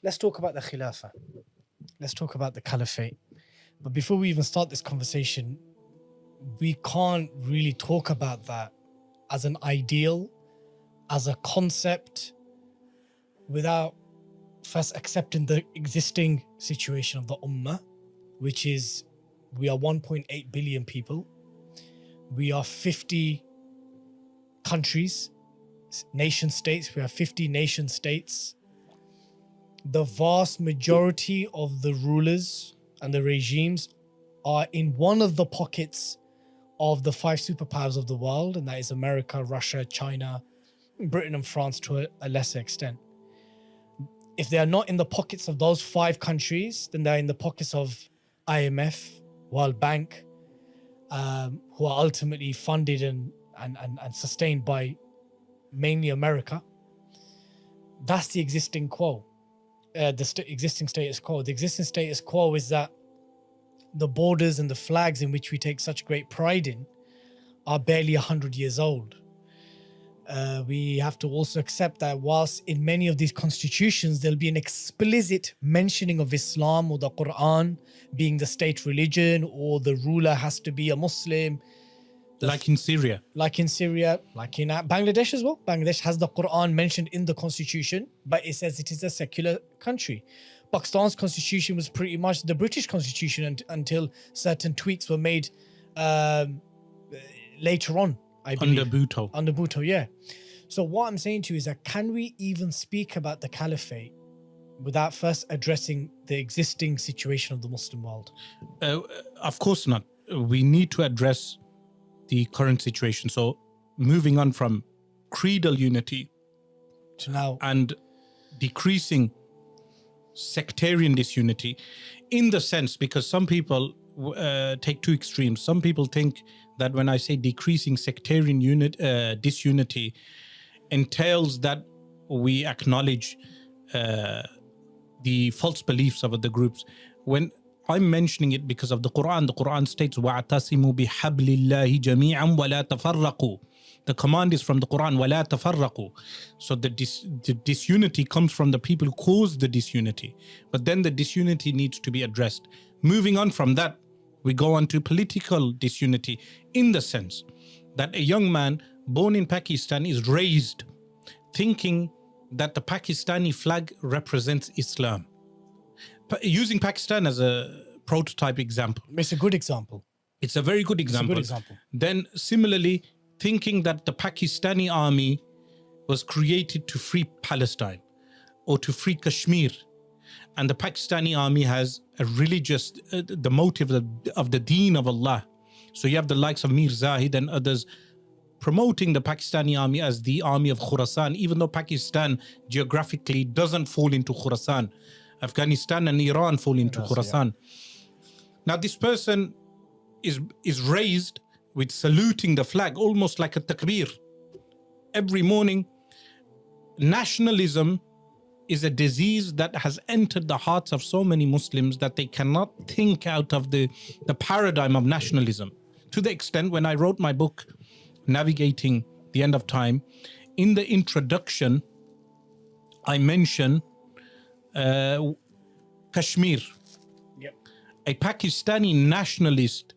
let's talk about the Khilafah. Let's talk about the Caliphate. But before we even start this conversation, we can't really talk about that as an ideal, as a concept, without first accepting the existing situation of the Ummah, which is we are 1.8 billion people. We are 50 countries, nation states. We have 50 nation states. The vast majority of the rulers and the regimes are in one of the pockets of the 5 superpowers of the world, and that is America, Russia, China, Britain and France to a lesser extent. If they are not in the pockets of those 5 countries, then they're in the pockets of IMF, World Bank, who are ultimately funded and sustained by mainly America. That's the existing quo, existing status quo. The existing status quo is that the borders and the flags in which we take such great pride in are barely 100 years old. We have to also accept that whilst in many of these constitutions there'll be an explicit mentioning of Islam or the Quran being the state religion, or the ruler has to be a Muslim. Like in Syria. Like in Bangladesh as well. Bangladesh has the Quran mentioned in the constitution, but it says it is a secular country. Pakistan's constitution was pretty much the British constitution until certain tweaks were made later on, I believe. Under Bhutto, yeah. So what I'm saying to you is that can we even speak about the Caliphate without first addressing the existing situation of the Muslim world? Of course not. We need to address the current situation. So moving on from creedal unity to now and decreasing sectarian disunity, in the sense, because some people take 2 extremes. Some people think that when I say decreasing sectarian disunity entails that we acknowledge the false beliefs of the groups. When I'm mentioning it because of the Quran states وَاعْتَصِمُوا بِحَبْلِ اللَّهِ جَمِيعًا وَلَا تَفَرَّقُوا. The command is from the Quran, وَلَا تَفَرَّقُوا. So the disunity comes from the people who cause the disunity. But then the disunity needs to be addressed. Moving on from that, we go on to political disunity, in the sense that a young man born in Pakistan is raised thinking that the Pakistani flag represents Islam. Using Pakistan as a prototype example. It's a good example. It's a very good example. Then similarly, thinking that the Pakistani army was created to free Palestine or to free Kashmir. And the Pakistani army has a religious, the motive of the deen of Allah. So you have the likes of Mir Zahid and others promoting the Pakistani army as the army of Khurasan, even though Pakistan geographically doesn't fall into Khurasan. Afghanistan and Iran fall into Khurasan. Now this person is raised with saluting the flag, almost like a takbir. Every morning, nationalism is a disease that has entered the hearts of so many Muslims that they cannot think out of the paradigm of nationalism. To the extent when I wrote my book, Navigating the End of Time, in the introduction, I mention Kashmir. Yep. A Pakistani nationalist,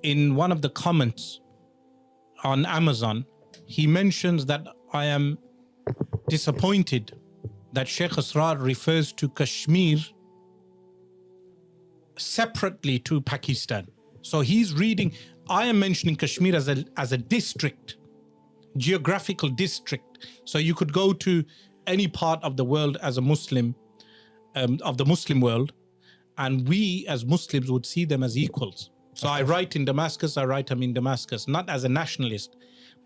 in one of the comments on Amazon, he mentions that I am disappointed that Shaykh Asrar refers to Kashmir separately to Pakistan. So he's reading, I am mentioning Kashmir as a district, geographical district. So you could go to any part of the world as a Muslim, of the Muslim world, and we as Muslims would see them as equals. So I write in Damascus, I'm in Damascus, not as a nationalist.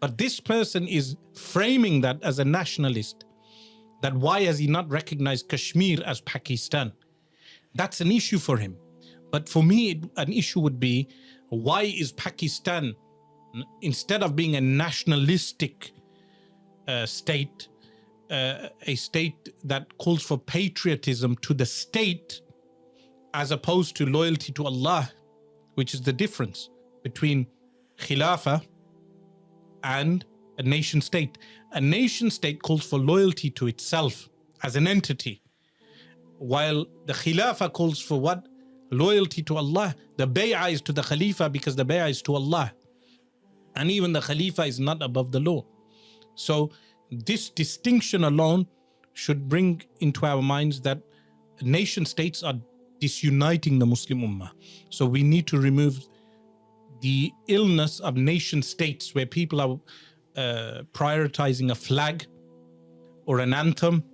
But this person is framing that as a nationalist. That why has he not recognized Kashmir as Pakistan? That's an issue for him. But for me, an issue would be, why is Pakistan, instead of being a nationalistic state, a state that calls for patriotism to the state, as opposed to loyalty to Allah, which is the difference between Khilafah and a nation state. A nation state calls for loyalty to itself as an entity. while the Khilafah calls for what? Loyalty to Allah. The bay'ah is to the Khalifa because the bay'ah is to Allah. And even the Khalifa is not above the law. So this distinction alone should bring into our minds that nation states are disuniting the Muslim Ummah. So we need to remove the illness of nation states where people are prioritizing a flag or an anthem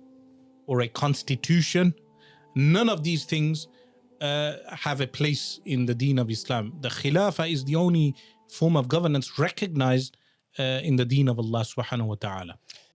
or a constitution. None of these things have a place in the deen of Islam. The Khilafah is the only form of governance recognized in the deen of Allah subhanahu wa ta'ala.